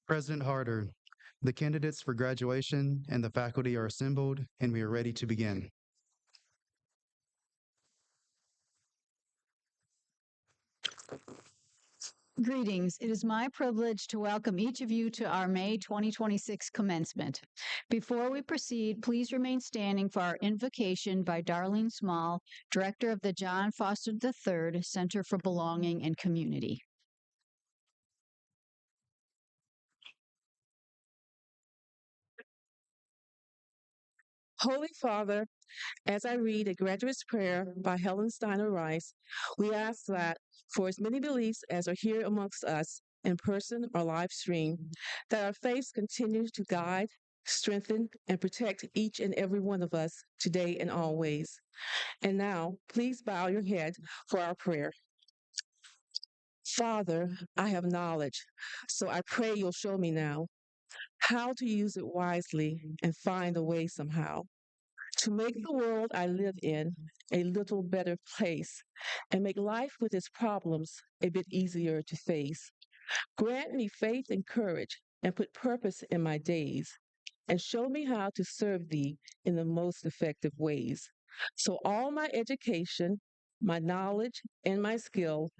President Harder, the candidates for graduation and the faculty are assembled, and we are ready to begin. Greetings. It is my privilege to welcome each of you to our May 2026 commencement. Before we proceed, please remain standing for our invocation by Darlene Small, Director of the John Foster III Center for Belonging and Community. Holy Father, as I read a graduate's prayer by Helen Steiner Rice, we ask that for as many beliefs as are here amongst us, in person or live stream, that our faiths continue to guide, strengthen, and protect each and every one of us today and always. And now, please bow your head for our prayer. Father, I have knowledge, so I pray you'll show me now how to use it wisely and find a way somehow to make the world I live in a little better place and make life with its problems a bit easier to face. Grant me faith and courage and put purpose in my days and show me how to serve thee in the most effective ways. So all my education, my knowledge, and my skill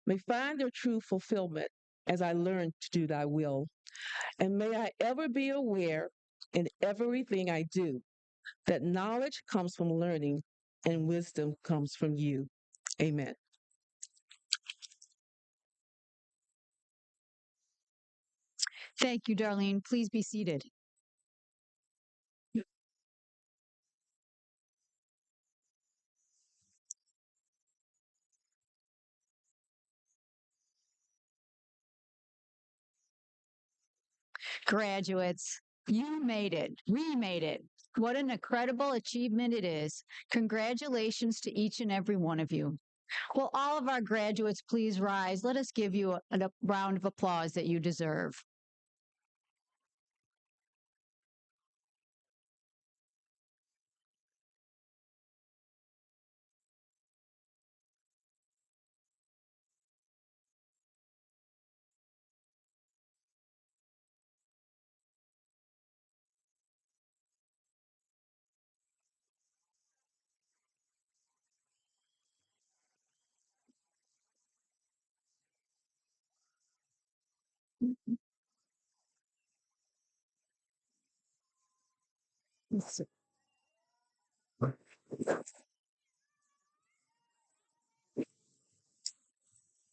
may find their true fulfillment as I learn to do thy will. And may I ever be aware in everything I do that knowledge comes from learning and wisdom comes from you. Amen. Thank you, Darlene. Please be seated. Graduates, you made it. We made it. What an incredible achievement it is. Congratulations to each and every one of you. Will all of our graduates please rise? Let us give you a round of applause that you deserve.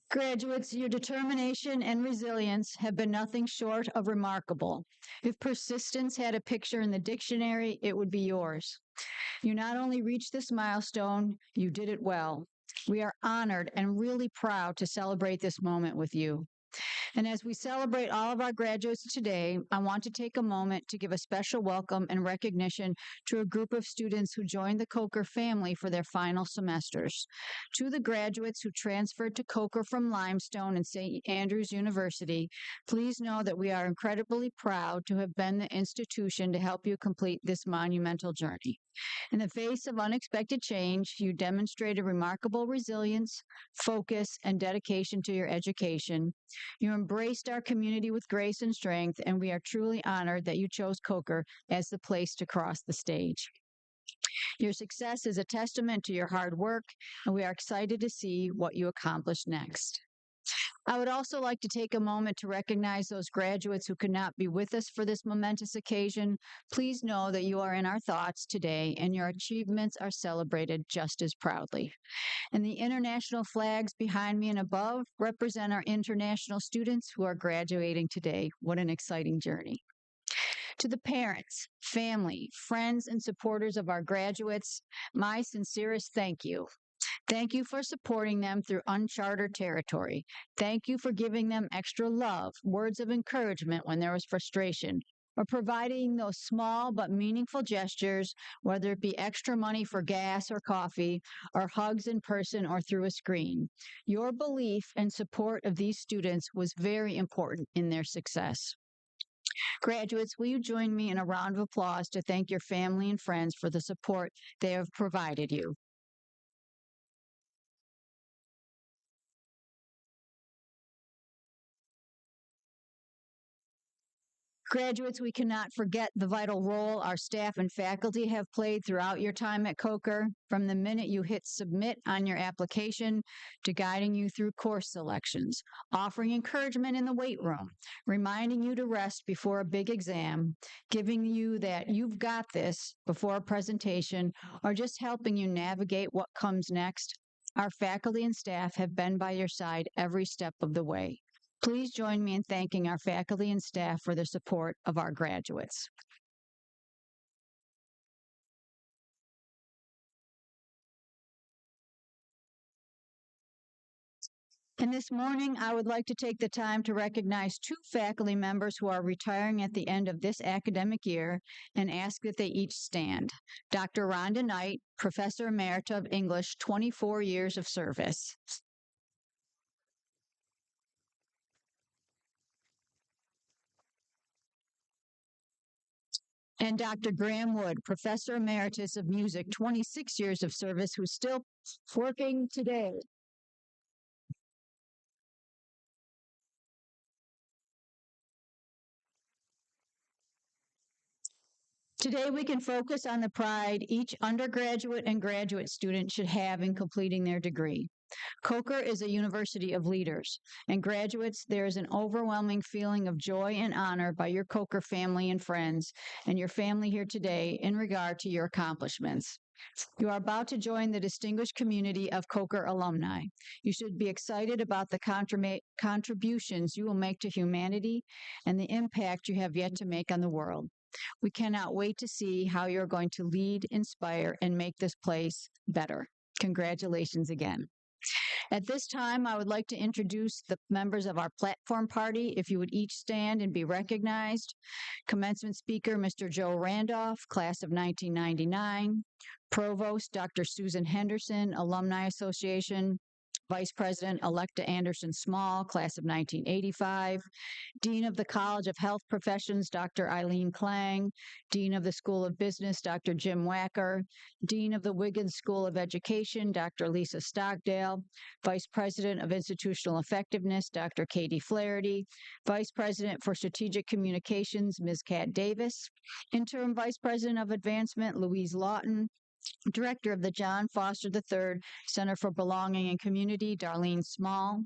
Graduates, your determination and resilience have been nothing short of remarkable. If persistence had a picture in the dictionary, it would be yours. You not only reached this milestone, you did it well. We are honored and really proud to celebrate this moment with you. And as we celebrate all of our graduates today, I want to take a moment to give a special welcome and recognition to a group of students who joined the Coker family for their final semesters. To the graduates who transferred to Coker from Limestone and St. Andrews University, please know that we are incredibly proud to have been the institution to help you complete this monumental journey. In the face of unexpected change, you demonstrated remarkable resilience, focus, and dedication to your education. You embraced our community with grace and strength, and we are truly honored that you chose Coker as the place to cross the stage. Your success is a testament to your hard work, and we are excited to see what you accomplish next. I would also like to take a moment to recognize those graduates who could not be with us for this momentous occasion. Please know that you are in our thoughts today and your achievements are celebrated just as proudly. And the international flags behind me and above represent our international students who are graduating today. What an exciting journey. To the parents, family, friends, and supporters of our graduates, my sincerest thank you. Thank you for supporting them through uncharted territory. Thank you for giving them extra love, words of encouragement when there was frustration, or providing those small but meaningful gestures, whether it be extra money for gas or coffee, or hugs in person or through a screen. Your belief and support of these students was very important in their success. Graduates, will you join me in a round of applause to thank your family and friends for the support they have provided you? Graduates, we cannot forget the vital role our staff and faculty have played throughout your time at Coker, from the minute you hit submit on your application to guiding you through course selections, offering encouragement in the weight room, reminding you to rest before a big exam, giving you that you've got this before a presentation, or just helping you navigate what comes next. Our faculty and staff have been by your side every step of the way. Please join me in thanking our faculty and staff for their support of our graduates. And this morning, I would like to take the time to recognize two faculty members who are retiring at the end of this academic year and ask that they each stand. Dr. Rhonda Knight, Professor Emerita of English, 24 years of service. And Dr. Graham Wood, Professor Emeritus of Music, 26 years of service, who's still working today. Today, we can focus on the pride each undergraduate and graduate student should have in completing their degree. Coker is a university of leaders, and graduates, there is an overwhelming feeling of joy and honor by your Coker family and friends and your family here today in regard to your accomplishments. You are about to join the distinguished community of Coker alumni. You should be excited about the contributions you will make to humanity and the impact you have yet to make on the world. We cannot wait to see how you're going to lead, inspire, and make this place better. Congratulations again. At this time, I would like to introduce the members of our platform party. If you would each stand and be recognized. Commencement speaker, Mr. Joe Randolph, class of 1999. Provost, Dr. Susan Henderson, Alumni Association. Vice President Electa Anderson Small, class of 1985. Dean of the College of Health Professions, Dr. Eileen Klang. Dean of the School of Business, Dr. Jim Wacker. Dean of the Wiggins School of Education, Dr. Lisa Stockdale. Vice President of Institutional Effectiveness, Dr. Katie Flaherty. Vice President for Strategic Communications, Ms. Kat Davis. Interim Vice President of Advancement, Louise Lawton. Director of the John Foster III Center for Belonging and Community, Darlene Small.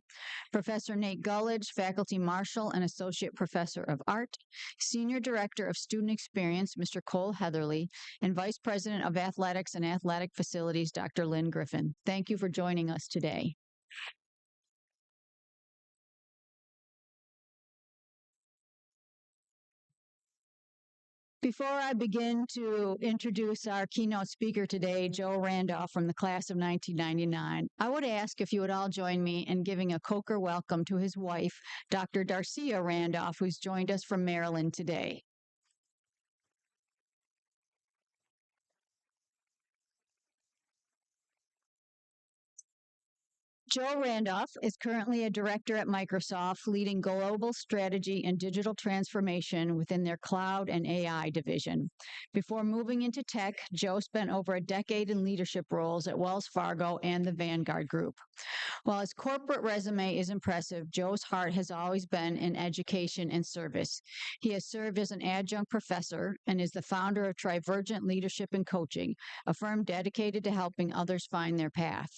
Professor Nate Gullidge, Faculty Marshal and Associate Professor of Art. Senior Director of Student Experience, Mr. Cole Heatherly. And Vice President of Athletics and Athletic Facilities, Dr. Lynn Griffin. Thank you for joining us today. Before I begin to introduce our keynote speaker today, Joe Randolph from the class of 1999, I would ask if you would all join me in giving a Coker welcome to his wife, Dr. Darcia Randolph, who's joined us from Maryland today. Joe Randolph is currently a director at Microsoft, leading global strategy and digital transformation within their cloud and AI division. Before moving into tech, Joe spent over a decade in leadership roles at Wells Fargo and the Vanguard Group. While his corporate resume is impressive, Joe's heart has always been in education and service. He has served as an adjunct professor and is the founder of Trivergent Leadership and Coaching, a firm dedicated to helping others find their path.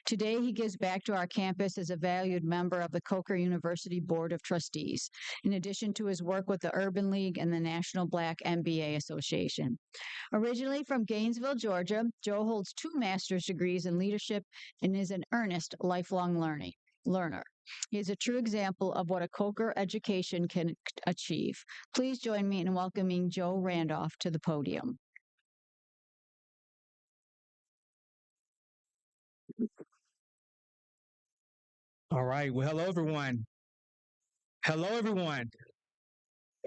Today, he gives back to our campus as a valued member of the Coker University Board of Trustees, in addition to his work with the Urban League and the National Black MBA Association. Originally from Gainesville, Georgia, Joe holds 2 master's degrees in leadership and is an earnest lifelong learner. He is a true example of what a Coker education can achieve. Please join me in welcoming Joe Randolph to the podium. All right. Well, hello, everyone. Hello, everyone.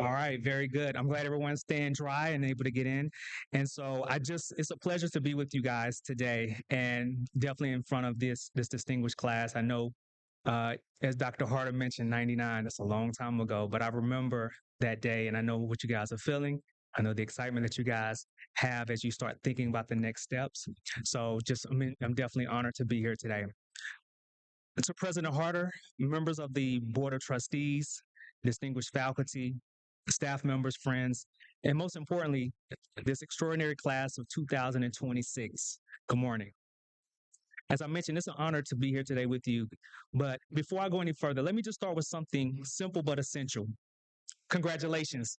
All right. Very good. I'm glad everyone's staying dry and able to get in. And so it's a pleasure to be with you guys today and definitely in front of this distinguished class. I know, as Dr. Harder mentioned, 99, that's a long time ago, but I remember that day and I know what you guys are feeling. I know the excitement that you guys have as you start thinking about the next steps. So I'm definitely honored to be here today. To President Harder, members of the Board of Trustees, distinguished faculty, staff members, friends, and most importantly, this extraordinary class of 2026. Good morning. As I mentioned, it's an honor to be here today with you. But before I go any further, let me just start with something simple but essential. Congratulations.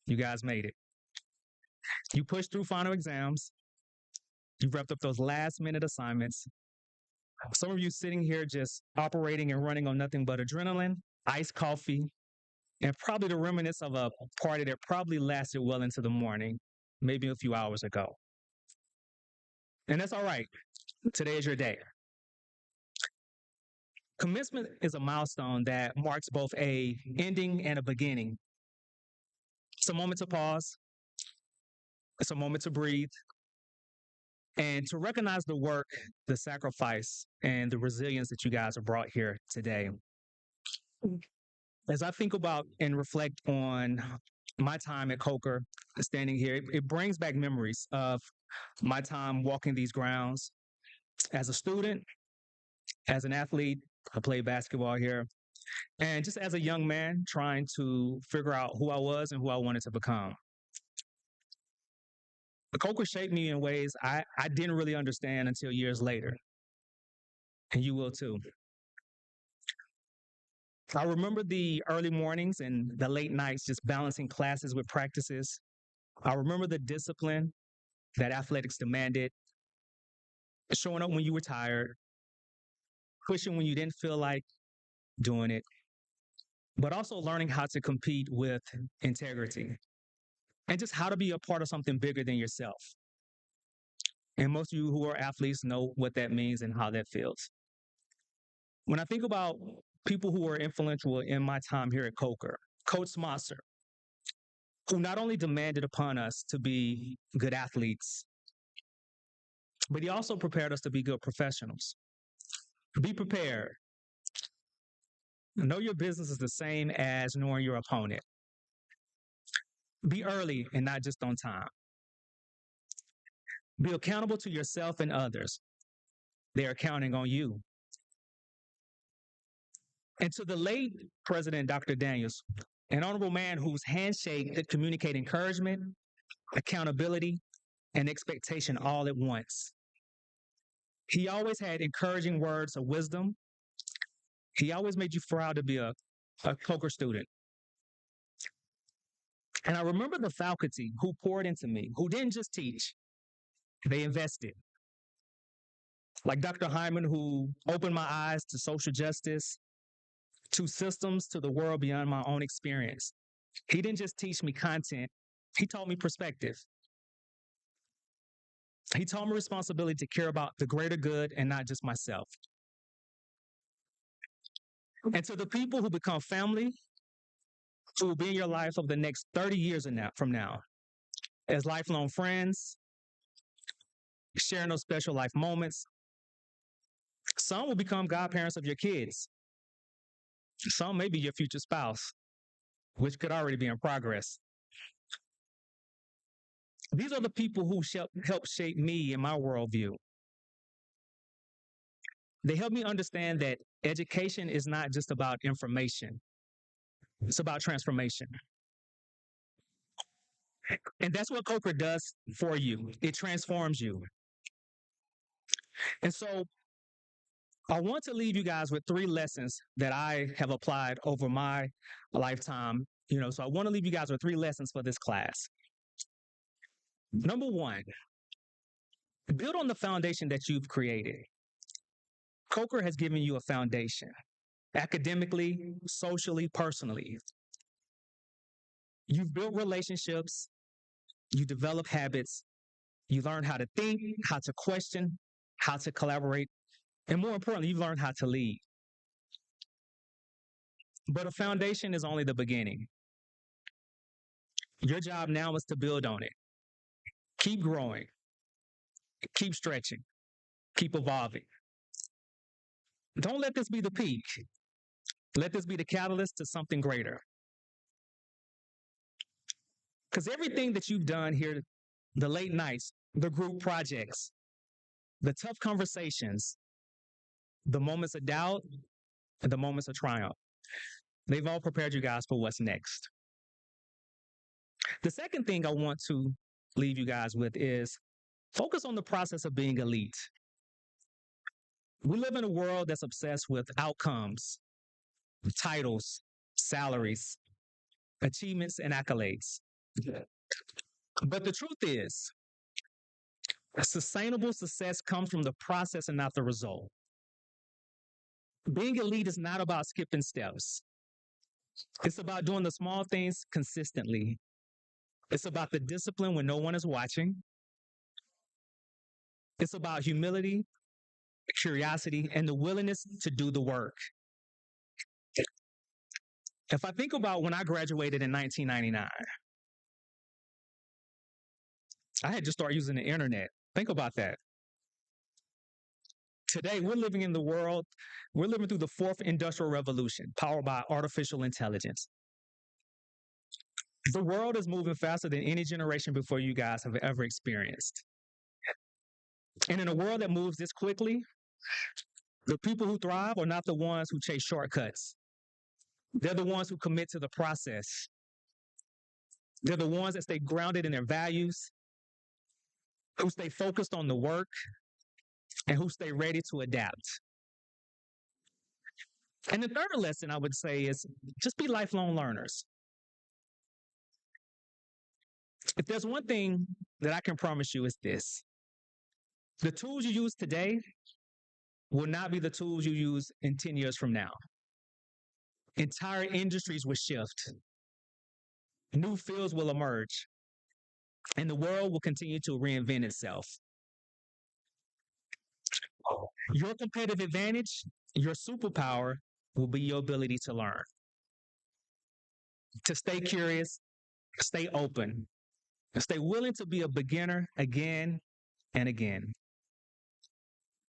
You guys made it. You pushed through final exams. You wrapped up those last minute assignments. Some of you sitting here just operating and running on nothing but adrenaline, iced coffee, and probably the remnants of a party that probably lasted well into the morning, maybe a few hours ago. And that's all right. Today is your day. Commencement is a milestone that marks both a ending and a beginning. It's a moment to pause. It's a moment to breathe and to recognize the work, the sacrifice, and the resilience that you guys have brought here today. As I think about and reflect on my time at Coker, standing here, it brings back memories of my time walking these grounds as a student, as an athlete. I played basketball here, and just as a young man trying to figure out who I was and who I wanted to become. The Coker shaped me in ways I didn't really understand until years later, and you will too. I remember the early mornings and the late nights just balancing classes with practices. I remember the discipline that athletics demanded, showing up when you were tired, pushing when you didn't feel like doing it, but also learning how to compete with integrity and just how to be a part of something bigger than yourself. And most of you who are athletes know what that means and how that feels. When I think about people who were influential in my time here at Coker, Coach Smosser, who not only demanded upon us to be good athletes, but he also prepared us to be good professionals. Be prepared. Know your business is the same as knowing your opponent. Be early and not just on time. Be accountable to yourself and others. They're counting on you. And to the late President Dr. Daniels, an honorable man whose handshake could communicate encouragement, accountability, and expectation all at once. He always had encouraging words of wisdom. He always made you proud to be a Coker student. And I remember the faculty who poured into me, who didn't just teach, they invested. Like Dr. Hyman, who opened my eyes to social justice, to systems, to the world beyond my own experience. He didn't just teach me content, he taught me perspective. He taught me responsibility to care about the greater good and not just myself. And to the people who become family, who will be in your life over the next 30 years from now, as lifelong friends, sharing those special life moments. Some will become godparents of your kids. Some may be your future spouse, which could already be in progress. These are the people who help shape me and my worldview. They help me understand that education is not just about information. It's about transformation. And that's what Coker does for you. It transforms you. And so I want to leave you guys with 3 lessons that I have applied over my lifetime. So I want to leave you guys with 3 lessons for this class. Number 1, build on the foundation that you've created. Coker has given you a foundation, academically, socially, personally. You've built relationships, you develop habits, you learn how to think, how to question, how to collaborate, and more importantly, you've learned how to lead. But a foundation is only the beginning. Your job now is to build on it. Keep growing, keep stretching, keep evolving. Don't let this be the peak. Let this be the catalyst to something greater. Because everything that you've done here, the late nights, the group projects, the tough conversations, the moments of doubt, and the moments of triumph, they've all prepared you guys for what's next. The second thing I want to leave you guys with is focus on the process of being elite. We live in a world that's obsessed with outcomes, titles, salaries, achievements, and accolades. But the truth is, sustainable success comes from the process and not the result. Being elite is not about skipping steps. It's about doing the small things consistently. It's about the discipline when no one is watching. It's about humility, curiosity, and the willingness to do the work. If I think about when I graduated in 1999, I had just started using the internet. Think about that. Today, we're living through the fourth industrial revolution, powered by artificial intelligence. The world is moving faster than any generation before you guys have ever experienced. And in a world that moves this quickly, the people who thrive are not the ones who chase shortcuts. They're the ones who commit to the process. They're the ones that stay grounded in their values, who stay focused on the work, and who stay ready to adapt. And the third lesson I would say is just be lifelong learners. If there's one thing that I can promise you, is this: the tools you use today will not be the tools you use in 10 years from now. Entire industries will shift. New fields will emerge. And the world will continue to reinvent itself. Your competitive advantage, your superpower, will be your ability to learn, to stay curious, stay open, and stay willing to be a beginner again and again.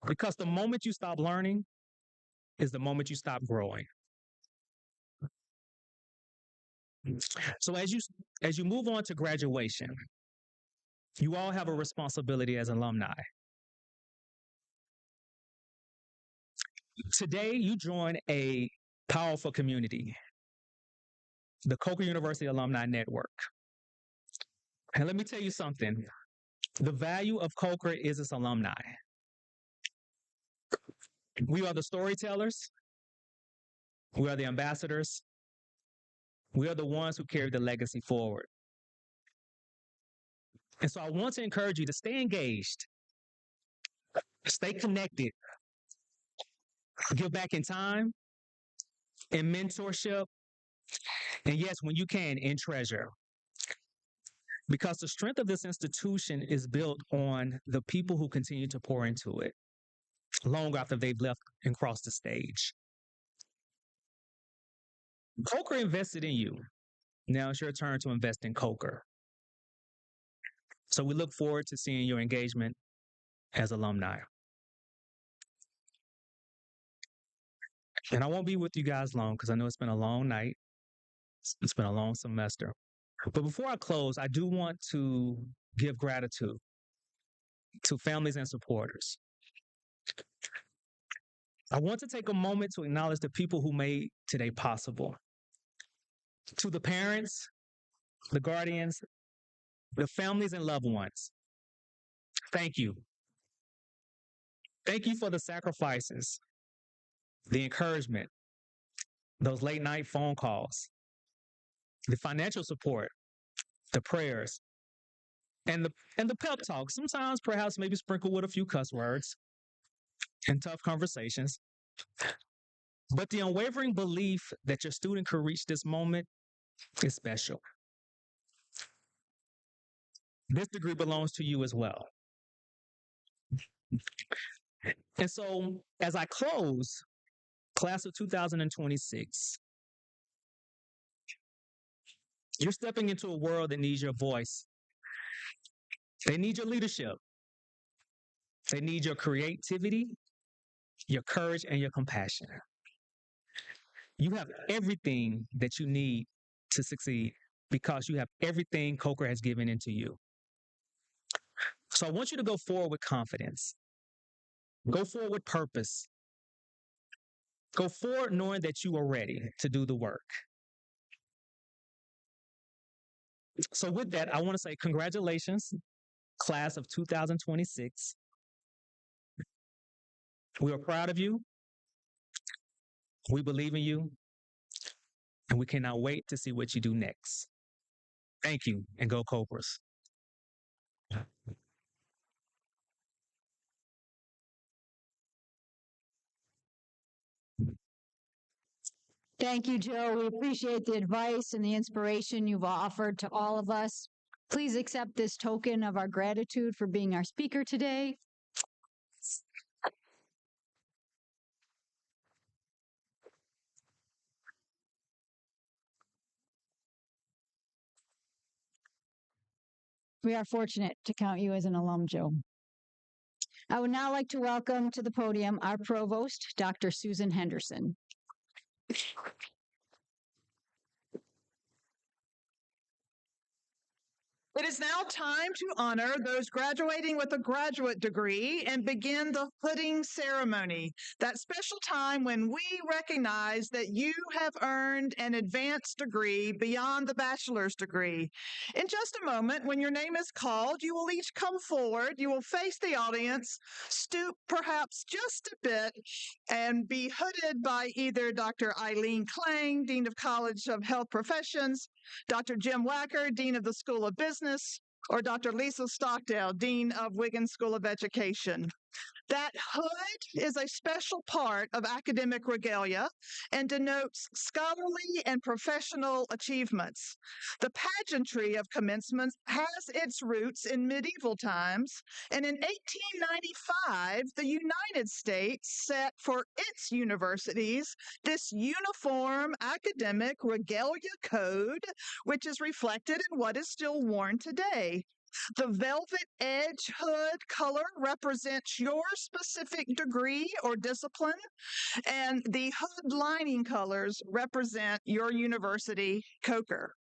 Because the moment you stop learning is the moment you stop growing. So as you move on to graduation, you all have a responsibility as alumni. Today, you join a powerful community, the Coker University Alumni Network. And let me tell you something. The value of Coker is its alumni. We are the storytellers. We are the ambassadors. We are the ones who carry the legacy forward. And so I want to encourage you to stay engaged, stay connected, give back in time, in mentorship, and yes, when you can, in treasure. Because the strength of this institution is built on the people who continue to pour into it long after they've left and crossed the stage. Coker invested in you. Now it's your turn to invest in Coker. So we look forward to seeing your engagement as alumni. And I won't be with you guys long because I know it's been a long night. It's been a long semester. But before I close, I do want to give gratitude to families and supporters. I want to take a moment to acknowledge the people who made today possible. To the parents, the guardians, the families and loved ones, thank you. Thank you for the sacrifices, the encouragement, those late night phone calls, the financial support, the prayers, and the pep talk. Sometimes perhaps maybe sprinkled with a few cuss words and tough conversations. But the unwavering belief that your student could reach this moment is special. This degree belongs to you as well. And so as I close, class of 2026, you're stepping into a world that needs your voice. They need your leadership. They need your creativity, your courage, and your compassion. You have everything that you need to succeed because you have everything Coker has given into you. So I want you to go forward with confidence. Go forward with purpose. Go forward knowing that you are ready to do the work. So with that, I want to say congratulations, class of 2026. We are proud of you. We believe in you, and we cannot wait to see what you do next. Thank you, and go Cobras. Thank you, Joe. We appreciate the advice and the inspiration you've offered to all of us. Please accept this token of our gratitude for being our speaker today. We are fortunate to count you as an alum, Joe. I would now like to welcome to the podium our provost, Dr. Susan Henderson. It is now time to honor those graduating with a graduate degree and begin the hooding ceremony, that special time when we recognize that you have earned an advanced degree beyond the bachelor's degree. In just a moment, when your name is called, you will each come forward, you will face the audience, stoop perhaps just a bit, and be hooded by either Dr. Eileen Klang, Dean of College of Health Professions, Dr. Jim Wacker, Dean of the School of Business, or Dr. Lisa Stockdale, Dean of Wigan School of Education. That hood is a special part of academic regalia and denotes scholarly and professional achievements. The pageantry of commencement has its roots in medieval times, and in 1895, the United States set for its universities this uniform academic regalia code, which is reflected in what is still worn today. The velvet edge hood color represents your specific degree or discipline, and the hood lining colors represent your university choker.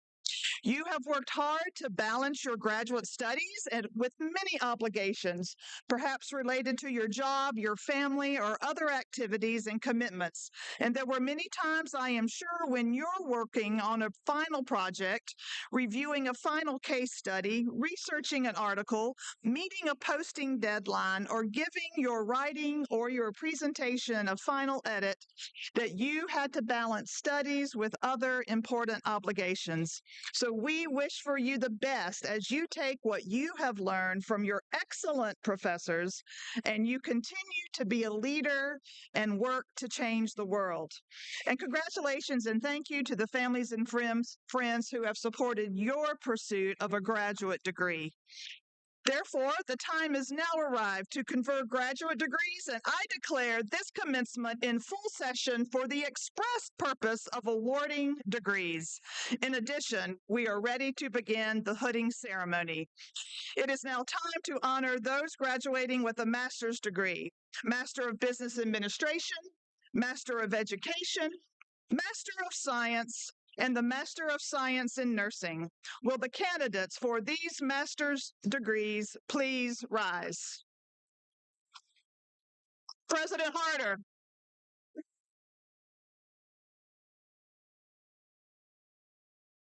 You have worked hard to balance your graduate studies and with many obligations, perhaps related to your job, your family, or other activities and commitments. And there were many times, I am sure, when you're working on a final project, reviewing a final case study, researching an article, meeting a posting deadline, or giving your writing or your presentation a final edit, that you had to balance studies with other important obligations. So we wish for you the best as you take what you have learned from your excellent professors and you continue to be a leader and work to change the world. And congratulations and thank you to the families and friends who have supported your pursuit of a graduate degree. Therefore, the time has now arrived to confer graduate degrees, and I declare this commencement in full session for the express purpose of awarding degrees. In addition, we are ready to begin the hooding ceremony. It is now time to honor those graduating with a master's degree, Master of Business Administration, Master of Education, Master of Science, and the Master of Science in Nursing. Will the candidates for these master's degrees please rise? President Harder.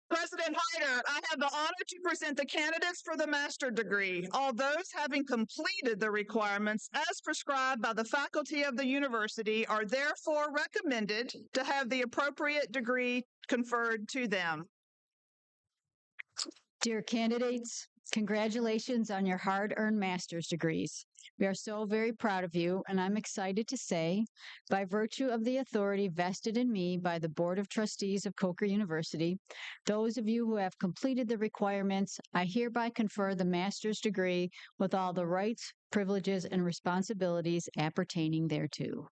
President Hyder, I have the honor to present the candidates for the master degree. All those having completed the requirements as prescribed by the faculty of the university are therefore recommended to have the appropriate degree conferred to them. Dear candidates, congratulations on your hard-earned master's degrees. We are so very proud of you, and I'm excited to say, by virtue of the authority vested in me by the Board of Trustees of Coker University, those of you who have completed the requirements, I hereby confer the master's degree with all the rights, privileges, and responsibilities appertaining thereto.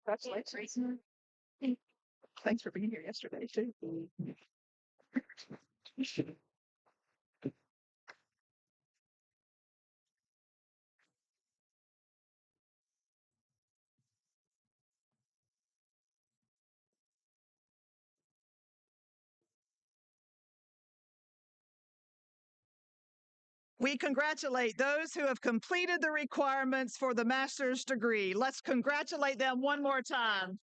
Congratulations. Thanks for being here yesterday, too. We congratulate those who have completed the requirements for the master's degree. Let's congratulate them one more time.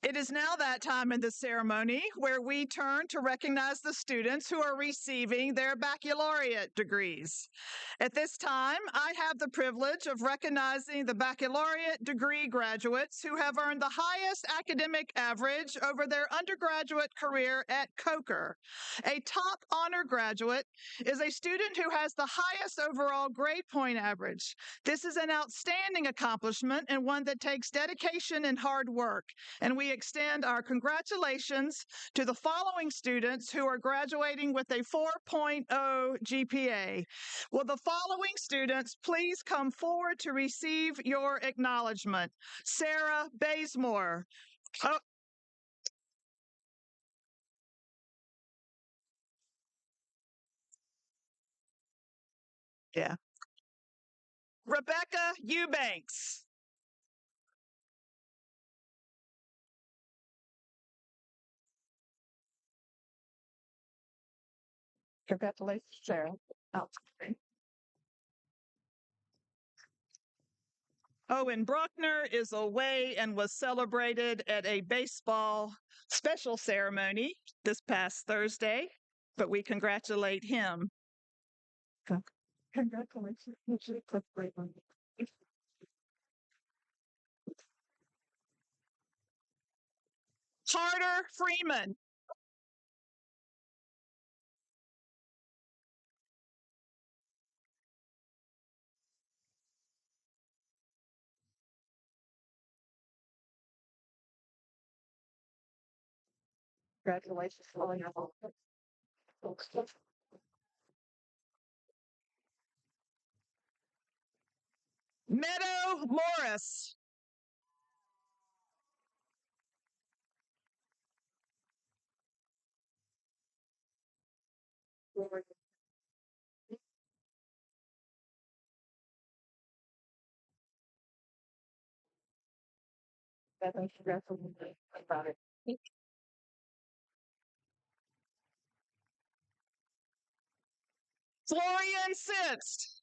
It is now that time in the ceremony where we turn to recognize the students who are receiving their baccalaureate degrees. At this time, I have the privilege of recognizing the baccalaureate degree graduates who have earned the highest academic average over their undergraduate career at Coker. A top honor graduate is a student who has the highest overall grade point average. This is an outstanding accomplishment and one that takes dedication and hard work, and we extend our congratulations to the following students who are graduating with a 4.0 GPA. Will the following students please come forward to receive your acknowledgement? Sarah Bazemore. Oh. Yeah. Rebecca Eubanks. Congratulations, Sarah. Owen Bruckner is away and was celebrated at a baseball special ceremony this past Thursday, but we congratulate him. Congratulations. Carter Freeman. Congratulations. Meadow Morris. Florian Sitz.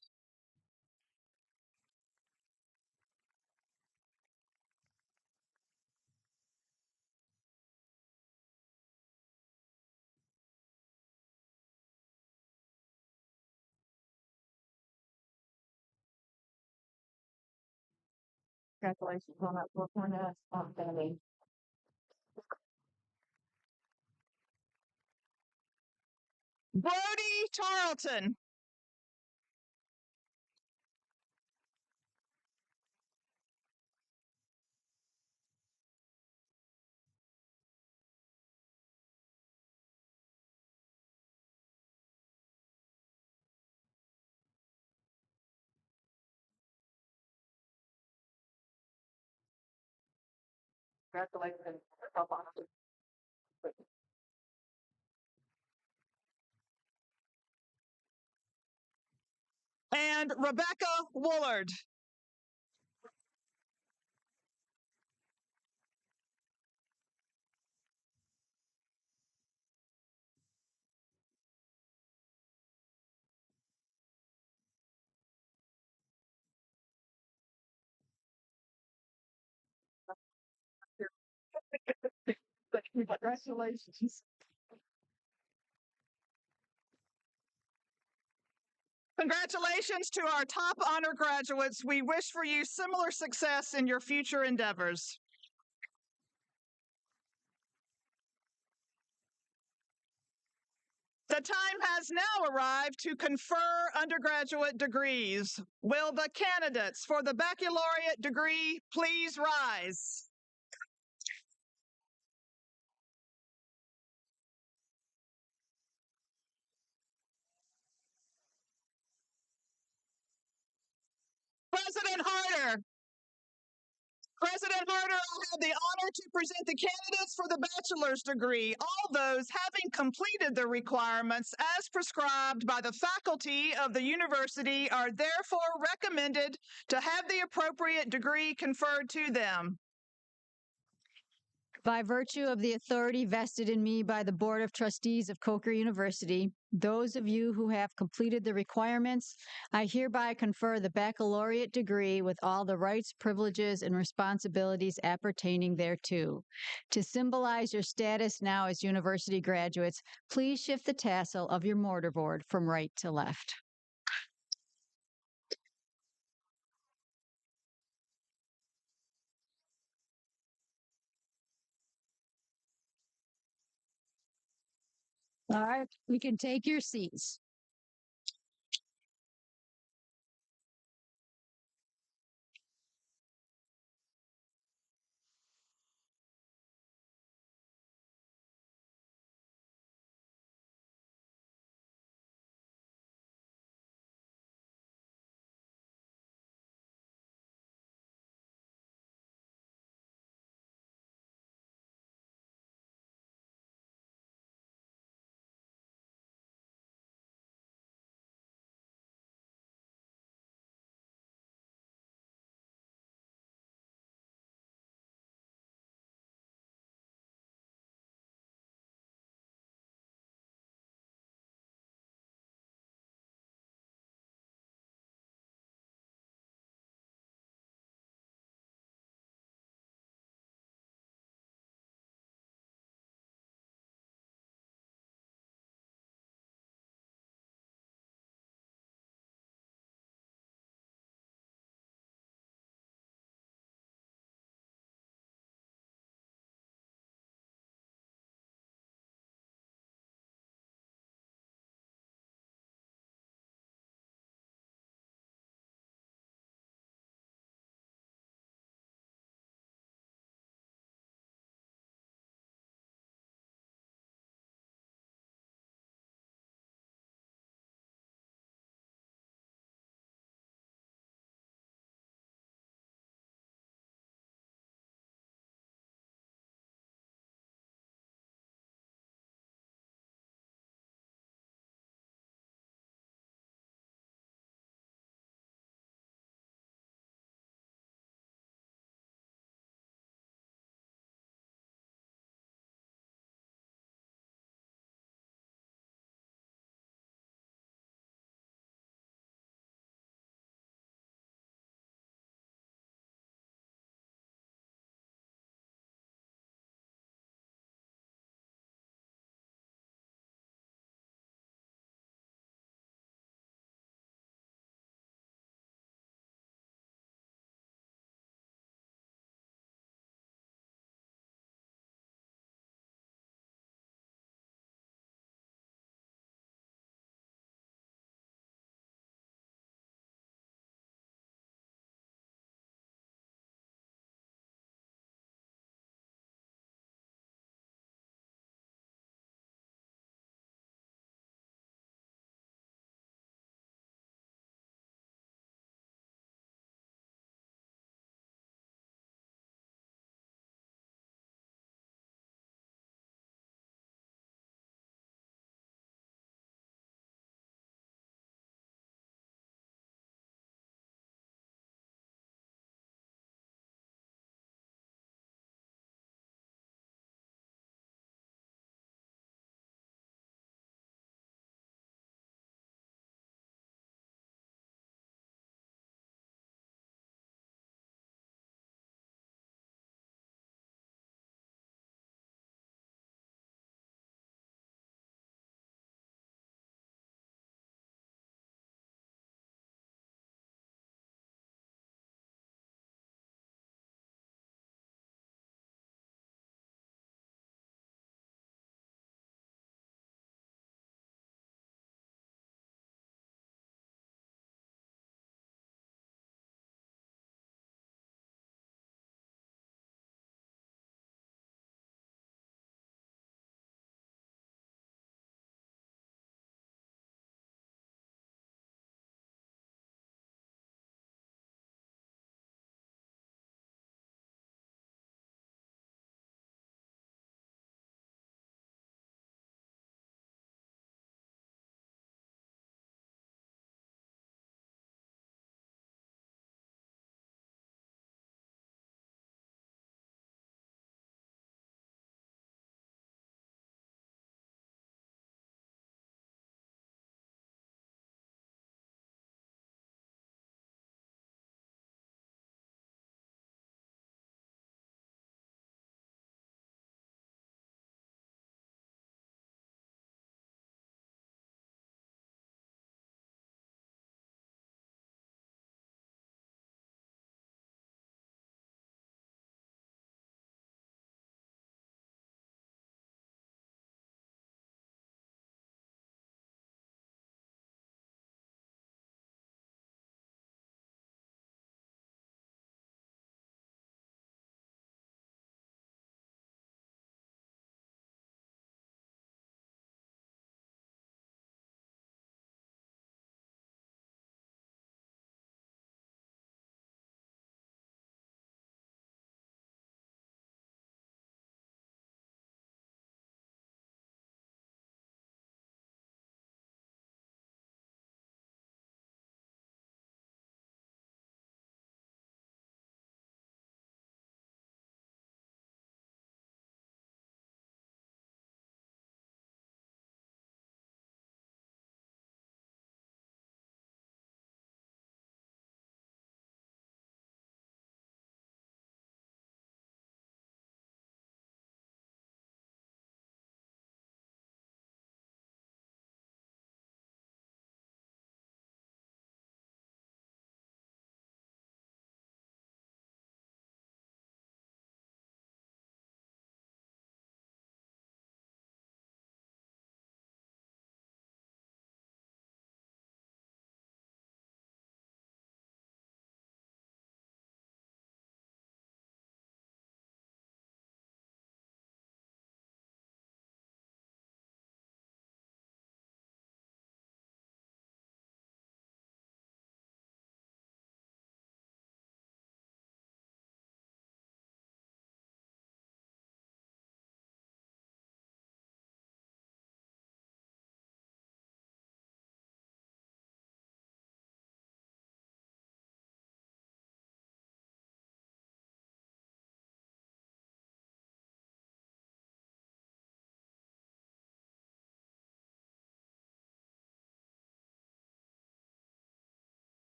Congratulations on that 4.0. Brody Tarleton. Congratulations. And Rebecca Woolard. Congratulations. Congratulations to our top honor graduates. We wish for you similar success in your future endeavors. The time has now arrived to confer undergraduate degrees. Will the candidates for the baccalaureate degree please rise? President Harder. President Harder, I have the honor to present the candidates for the bachelor's degree. All those having completed the requirements as prescribed by the faculty of the university are therefore recommended to have the appropriate degree conferred to them. By virtue of the authority vested in me by the Board of Trustees of Coker University, those of you who have completed the requirements, I hereby confer the baccalaureate degree with all the rights, privileges, and responsibilities appertaining thereto. To symbolize your status now as university graduates, please shift the tassel of your mortarboard from right to left. All right, we can take your seats.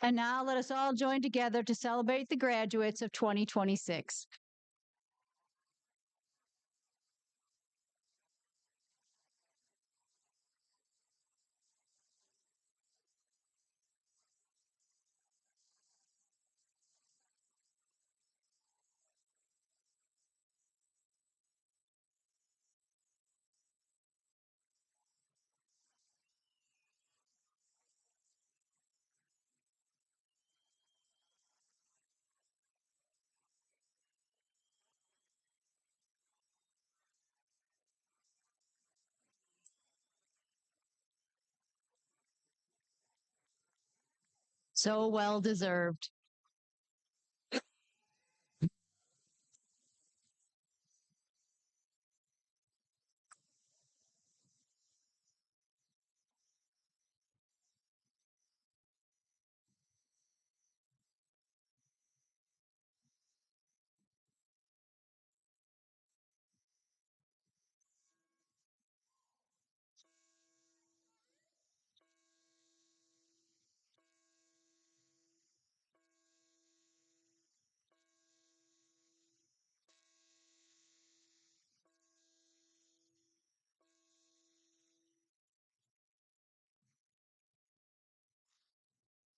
And now let us all join together to celebrate the graduates of 2026. So well deserved.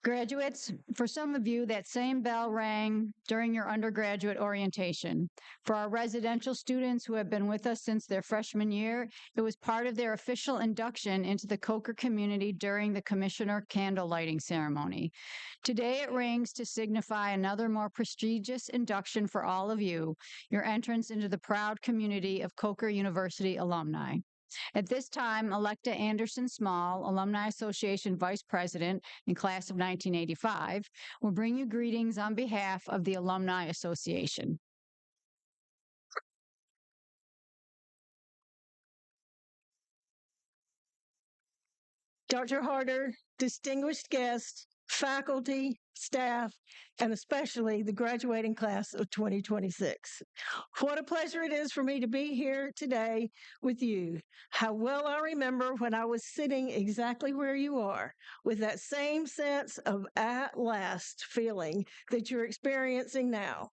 Graduates, for some of you, that same bell rang during your undergraduate orientation. For our residential students who have been with us since their freshman year, it was part of their official induction into the Coker community during the commissioner candle lighting ceremony. Today it rings to signify another more prestigious induction for all of you, your entrance into the proud community of Coker University alumni. At this time, Electa Anderson Small, Alumni Association Vice President in class of 1985, will bring you greetings on behalf of the Alumni Association. Dr. Harder, distinguished guests, faculty, staff, and especially the graduating class of 2026. What a pleasure it is for me to be here today with you. How well I remember when I was sitting exactly where you are, with that same sense of at last feeling that you're experiencing now.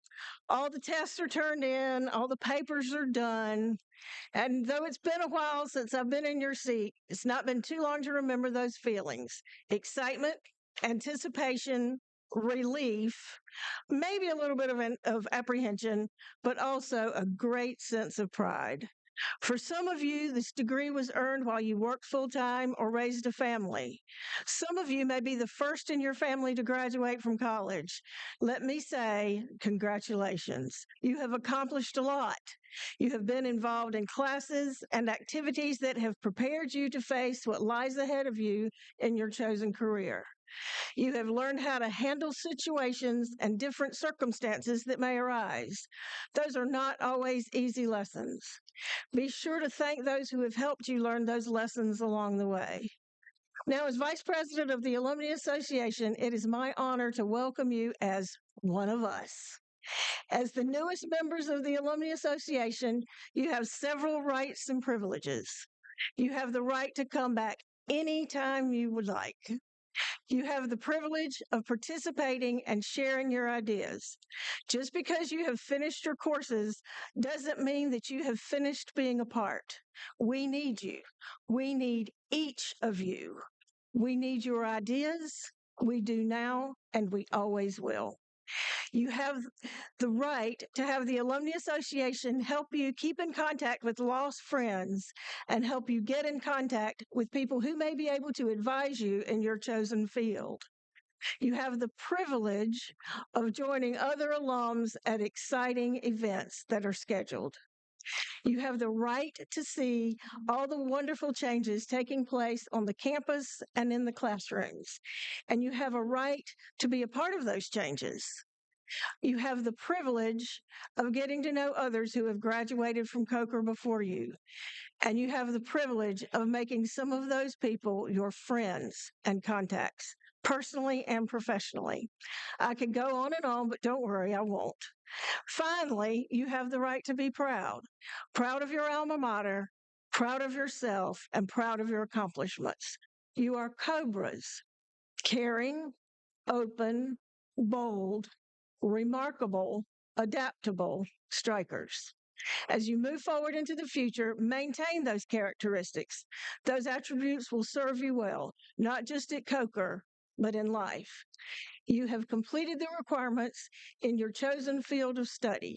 All the tests are turned in, all the papers are done, and though it's been a while since I've been in your seat, it's not been too long to remember those feelings: excitement, anticipation, relief, maybe a little bit of apprehension, but also a great sense of pride. For some of you, this degree was earned while you worked full time or raised a family. Some of you may be the first in your family to graduate from college. Let me say, congratulations. You have accomplished a lot. You have been involved in classes and activities that have prepared you to face what lies ahead of you in your chosen career. You have learned how to handle situations and different circumstances that may arise. Those are not always easy lessons. Be sure to thank those who have helped you learn those lessons along the way. Now, as Vice President of the Alumni Association, it is my honor to welcome you as one of us. As the newest members of the Alumni Association, you have several rights and privileges. You have the right to come back anytime you would like. You have the privilege of participating and sharing your ideas. Just because you have finished your courses doesn't mean that you have finished being a part. We need you. We need each of you. We need your ideas. We do now, and we always will. You have the right to have the Alumni Association help you keep in contact with lost friends and help you get in contact with people who may be able to advise you in your chosen field. You have the privilege of joining other alums at exciting events that are scheduled. You have the right to see all the wonderful changes taking place on the campus and in the classrooms. And you have a right to be a part of those changes. You have the privilege of getting to know others who have graduated from Coker before you. And you have the privilege of making some of those people your friends and contacts, personally and professionally. I could go on and on, but don't worry, I won't. Finally, you have the right to be proud. Proud of your alma mater, proud of yourself, and proud of your accomplishments. You are Cobras, caring, open, bold, remarkable, adaptable strikers. As you move forward into the future, maintain those characteristics. Those attributes will serve you well, not just at Coker, but in life. You have completed the requirements in your chosen field of study.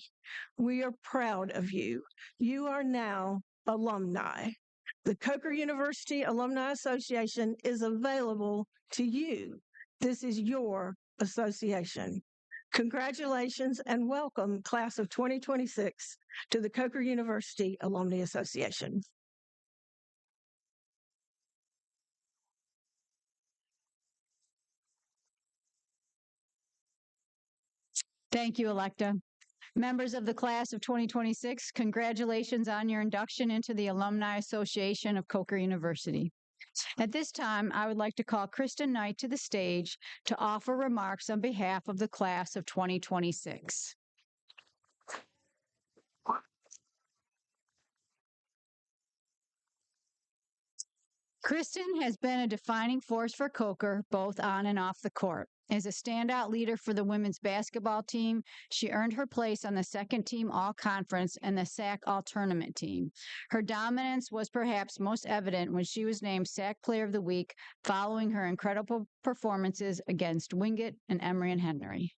We are proud of you. You are now alumni. The Coker University Alumni Association is available to you. This is your association. Congratulations and welcome, class of 2026, to the Coker University Alumni Association. Thank you, Electa. Members of the class of 2026, congratulations on your induction into the Alumni Association of Coker University. At this time, I would like to call Kristen Knight to the stage to offer remarks on behalf of the class of 2026. Kristen has been a defining force for Coker, both on and off the court. As a standout leader for the women's basketball team, she earned her place on the second team all-conference and the SAC all-tournament team. Her dominance was perhaps most evident when she was named SAC Player of the Week following her incredible performances against Wingate and Emory and Henry.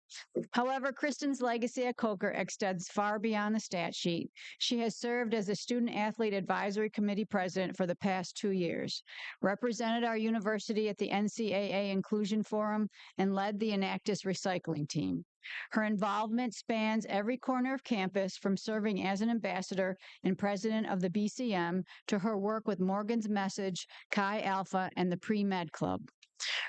However, Kristen's legacy at Coker extends far beyond the stat sheet. She has served as the Student Athlete Advisory Committee President for the past 2 years, represented our university at the NCAA Inclusion Forum, and led the Enactus recycling team. Her involvement spans every corner of campus, from serving as an ambassador and president of the BCM to her work with Morgan's Message, Chi Alpha, and the Pre-Med Club.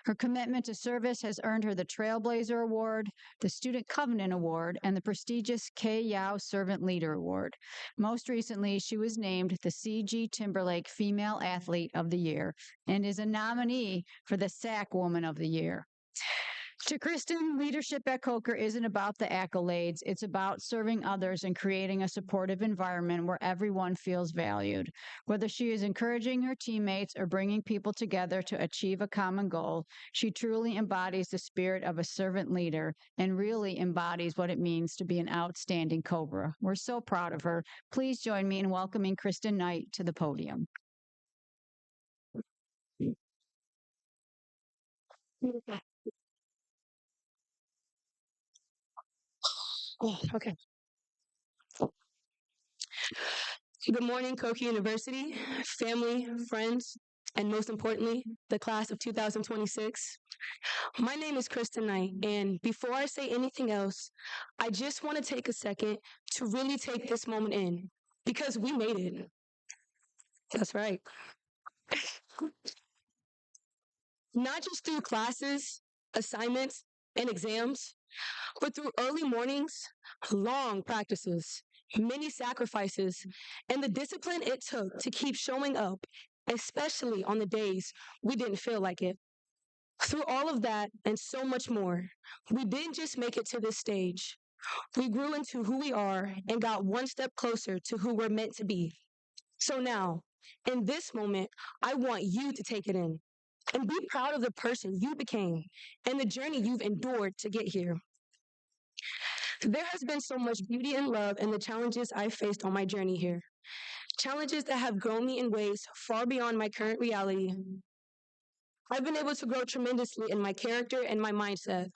Her commitment to service has earned her the Trailblazer Award, the Student Covenant Award, and the prestigious K. Yao Servant Leader Award. Most recently, she was named the C.G. Timberlake Female Athlete of the Year and is a nominee for the SAC Woman of the Year. To Kristen, leadership at Coker isn't about the accolades. It's about serving others and creating a supportive environment where everyone feels valued. Whether she is encouraging her teammates or bringing people together to achieve a common goal, she truly embodies the spirit of a servant leader and really embodies what it means to be an outstanding Cobra. We're so proud of her. Please join me in welcoming Kristen Knight to the podium. Oh, okay. Good morning, Coker University, family, friends, and most importantly, the class of 2026. My name is Kristen Knight, and before I say anything else, I just want to take a second to really take this moment in, because we made it. That's right. Not just through classes, assignments, and exams, but through early mornings, long practices, many sacrifices, and the discipline it took to keep showing up, especially on the days we didn't feel like it. Through all of that and so much more, we didn't just make it to this stage. We grew into who we are and got one step closer to who we're meant to be. So now, in this moment, I want you to take it in and be proud of the person you became and the journey you've endured to get here. There has been so much beauty and love in the challenges I've faced on my journey here. Challenges that have grown me in ways far beyond my current reality. I've been able to grow tremendously in my character and my mindset,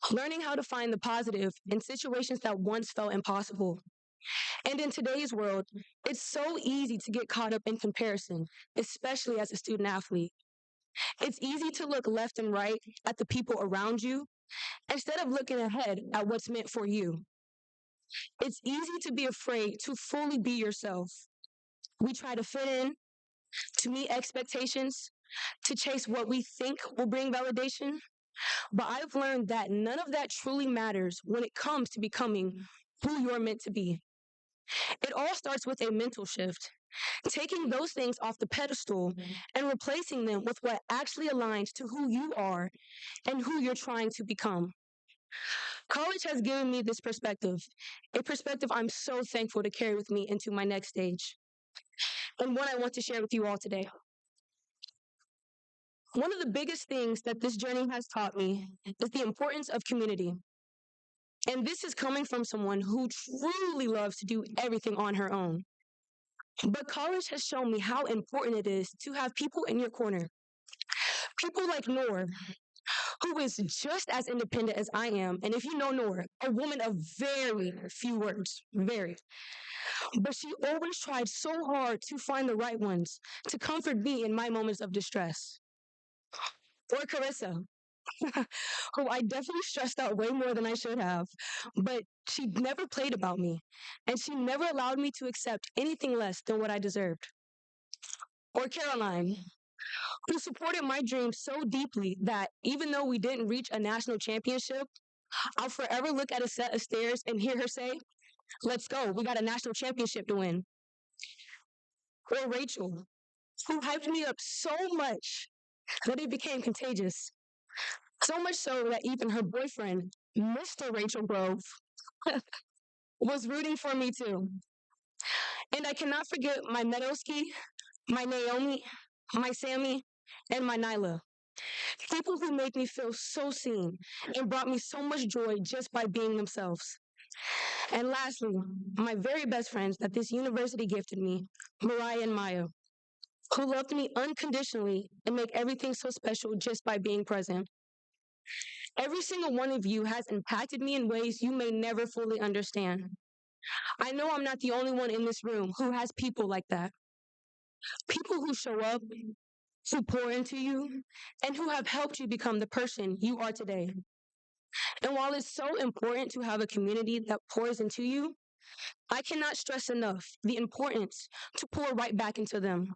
learning how to find the positive in situations that once felt impossible. And in today's world, it's so easy to get caught up in comparison, especially as a student athlete. It's easy to look left and right at the people around you instead of looking ahead at what's meant for you. It's easy to be afraid to fully be yourself. We try to fit in, to meet expectations, to chase what we think will bring validation. But I've learned that none of that truly matters when it comes to becoming who you're meant to be. It all starts with a mental shift, taking those things off the pedestal and replacing them with what actually aligns to who you are and who you're trying to become. College has given me this perspective, a perspective I'm so thankful to carry with me into my next stage, and one I want to share with you all today. One of the biggest things that this journey has taught me is the importance of community. And this is coming from someone who truly loves to do everything on her own. But college has shown me how important it is to have people in your corner. People like Noor, who is just as independent as I am. And if you know Noor, a woman of very few words, very. But she always tried so hard to find the right ones to comfort me in my moments of distress. Or Carissa, who I definitely stressed out way more than I should have, but she never played about me, and she never allowed me to accept anything less than what I deserved. Or Caroline, who supported my dreams so deeply that even though we didn't reach a national championship, I'll forever look at a set of stairs and hear her say, "Let's go, we got a national championship to win." Or Rachel, who hyped me up so much that it became contagious. So much so that even her boyfriend, Mr. Rachel Grove, was rooting for me too. And I cannot forget my Meadowski, my Naomi, my Sammy, and my Nyla. People who made me feel so seen and brought me so much joy just by being themselves. And lastly, my very best friends that this university gifted me, Mariah and Maya, who loved me unconditionally and make everything so special just by being present. Every single one of you has impacted me in ways you may never fully understand. I know I'm not the only one in this room who has people like that. People who show up, who pour into you, and who have helped you become the person you are today. And while it's so important to have a community that pours into you, I cannot stress enough the importance to pour right back into them.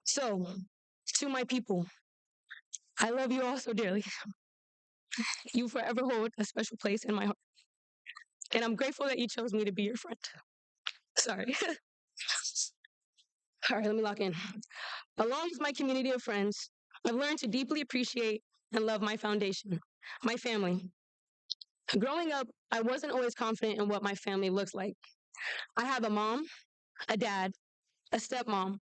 So, to my people, I love you all so dearly. You forever hold a special place in my heart. And I'm grateful that you chose me to be your friend. Sorry. All right, let me lock in. Along with my community of friends, I've learned to deeply appreciate and love my foundation, my family. Growing up, I wasn't always confident in what my family looks like. I have a mom, a dad, a stepmom,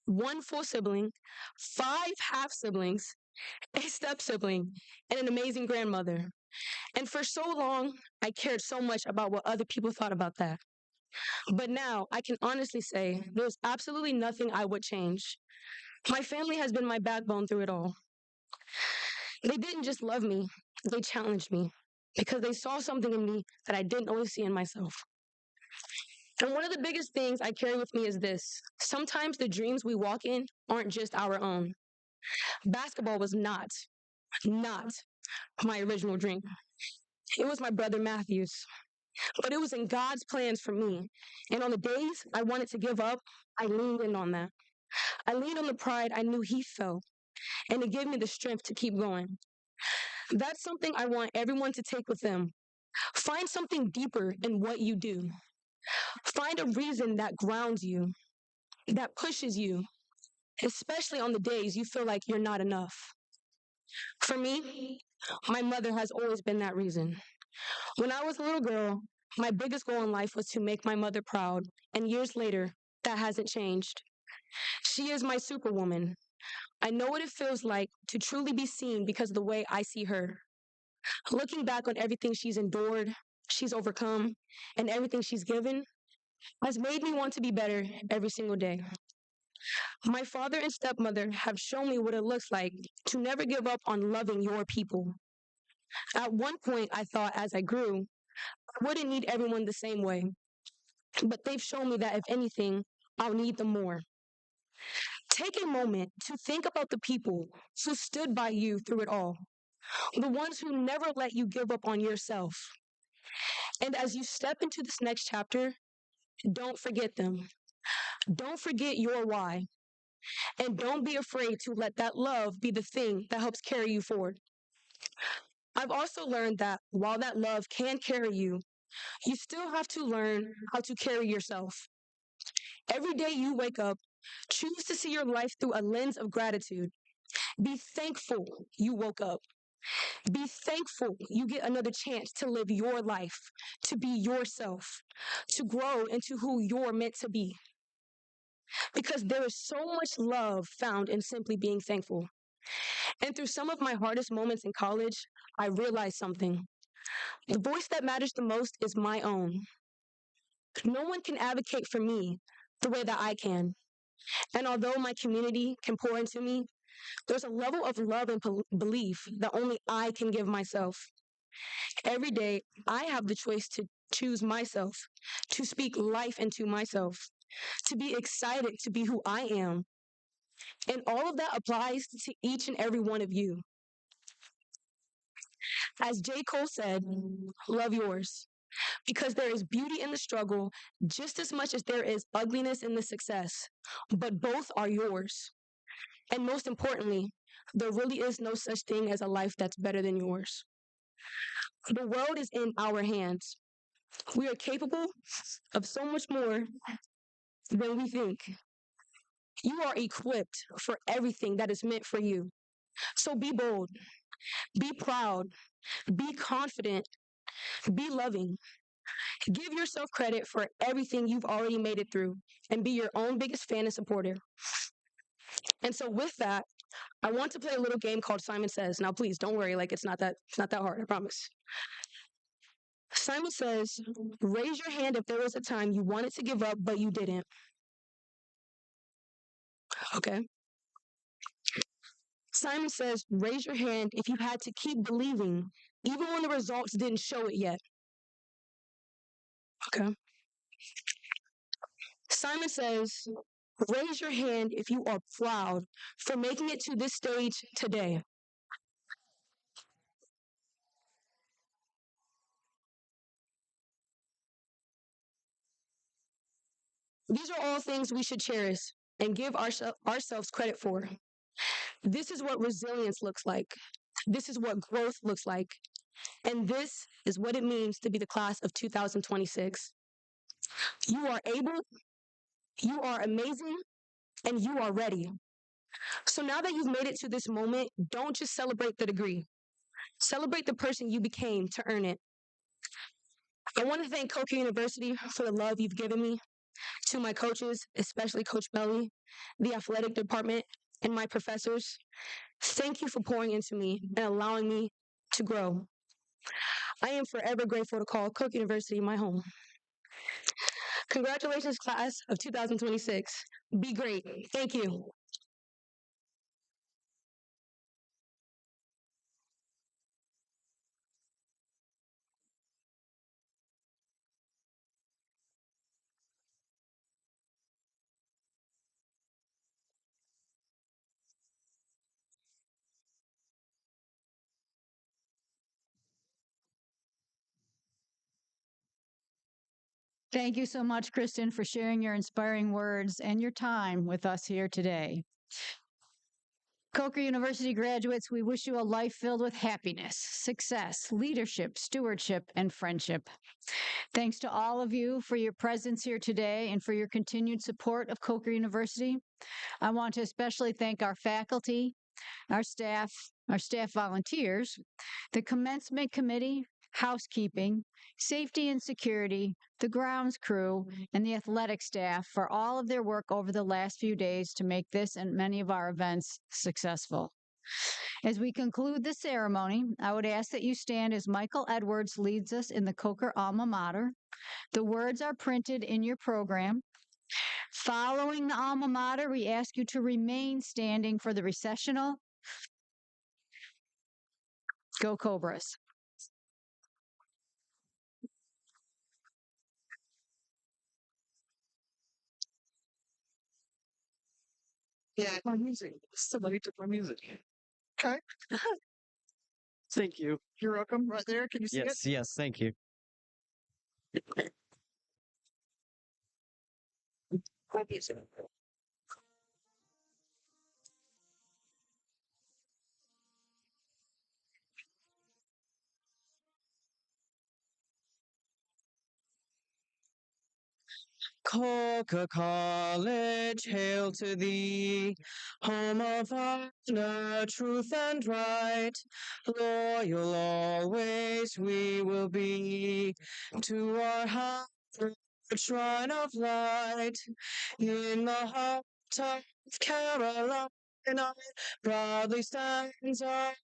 one full sibling, 5 half siblings, a step sibling, and an amazing grandmother. And for so long, I cared so much about what other people thought about that. But now I can honestly say there's absolutely nothing I would change. My family has been my backbone through it all. They didn't just love me, they challenged me because they saw something in me that I didn't always see in myself. And one of the biggest things I carry with me is this: sometimes the dreams we walk in aren't just our own. Basketball was not my original dream. It was my brother Matthew's. But it was in God's plans for me. And on the days I wanted to give up, I leaned in on that. I leaned on the pride I knew he felt, and it gave me the strength to keep going. That's something I want everyone to take with them. Find something deeper in what you do. Find a reason that grounds you, that pushes you, especially on the days you feel like you're not enough. For me, my mother has always been that reason. When I was a little girl, my biggest goal in life was to make my mother proud, and years later, that hasn't changed. She is my superwoman. I know what it feels like to truly be seen because of the way I see her. Looking back on everything she's endured, she's overcome, and everything she's given has made me want to be better every single day. My father and stepmother have shown me what it looks like to never give up on loving your people. At one point, I thought as I grew, I wouldn't need everyone the same way. But they've shown me that if anything, I'll need them more. Take a moment to think about the people who stood by you through it all, the ones who never let you give up on yourself. And as you step into this next chapter, don't forget them. Don't forget your why. And don't be afraid to let that love be the thing that helps carry you forward. I've also learned that while that love can carry you, you still have to learn how to carry yourself. Every day you wake up, choose to see your life through a lens of gratitude. Be thankful you woke up. Be thankful you get another chance to live your life, to be yourself, to grow into who you're meant to be. Because there is so much love found in simply being thankful. And through some of my hardest moments in college, I realized something. The voice that matters the most is my own. No one can advocate for me the way that I can. And although my community can pour into me, there's a level of love and belief that only I can give myself. Every day, I have the choice to choose myself, to speak life into myself, to be excited to be who I am. And all of that applies to each and every one of you. As J. Cole said, love yours. Because there is beauty in the struggle just as much as there is ugliness in the success, but both are yours. And most importantly, there really is no such thing as a life that's better than yours. The world is in our hands. We are capable of so much more than we think. You are equipped for everything that is meant for you. So be bold, be proud, be confident, be loving. Give yourself credit for everything you've already made it through and be your own biggest fan and supporter. And so with that, I want to play a little game called Simon Says. Now please don't worry, like it's not that hard, I promise. Simon Says, raise your hand if there was a time you wanted to give up but you didn't. Okay. Simon Says, raise your hand if you had to keep believing even when the results didn't show it yet. Okay. Simon Says, raise your hand if you are proud for making it to this stage today. These are all things we should cherish and give ourselves credit for. This is what resilience looks like. This is what growth looks like. And this is what it means to be the class of 2026. You are able, you are amazing, and you are ready. So now that you've made it to this moment, don't just celebrate the degree. Celebrate the person you became to earn it. I want to thank Coker University for the love you've given me, to my coaches, especially Coach Belly, the athletic department, and my professors. Thank you for pouring into me and allowing me to grow. I am forever grateful to call Cook University my home. Congratulations, class of 2026. Be great. Thank you. Thank you so much, Kristen, for sharing your inspiring words and your time with us here today. Coker University graduates, we wish you a life filled with happiness, success, leadership, stewardship, and friendship. Thanks to all of you for your presence here today and for your continued support of Coker University. I want to especially thank our faculty, our staff volunteers, the commencement committee, housekeeping, safety and security, the grounds crew, and the athletic staff for all of their work over the last few days to make this and many of our events successful. As we conclude the ceremony, I would ask that you stand as Michael Edwards leads us in the Coker alma mater. The words are printed in your program. Following the alma mater, we ask you to remain standing for the recessional. Go Cobras. Yeah, my music. Somebody took my music. Okay. Thank you. You're welcome. Right there. Can you see it? Yes, thank you. My music. Coker College, hail to thee, home of honor, truth and right. Loyal always we will be to our high shrine of light. In the heart of Carolina, proudly stands our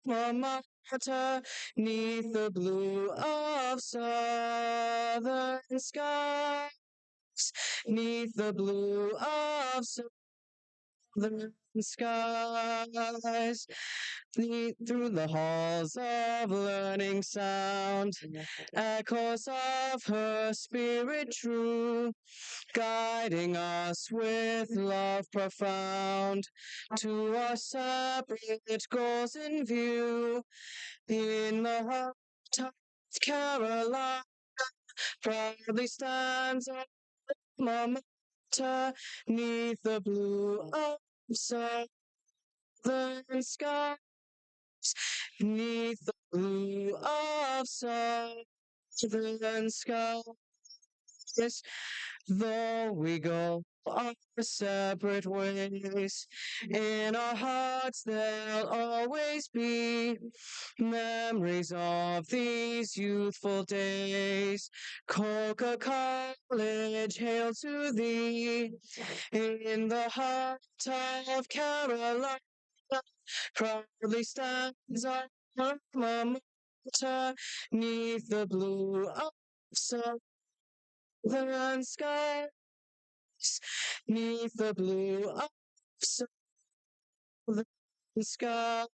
alma mater, 'neath the blue of southern skies, 'neath the blue of southern skies. Through the halls of learning sound, echoes of her spirit true, guiding us with love profound to our separate goals in view. In the heart of Carolina, proudly stands our alma mater, 'neath the blue of southern skies, 'neath the blue of southern skies. Though we go our separate ways, in our hearts there'll always be memories of these youthful days. Coca College, hail to thee. In the heart of Carolina, proudly stands our alma mater, 'neath the blue of southern skies, 'neath the blue of southern skies.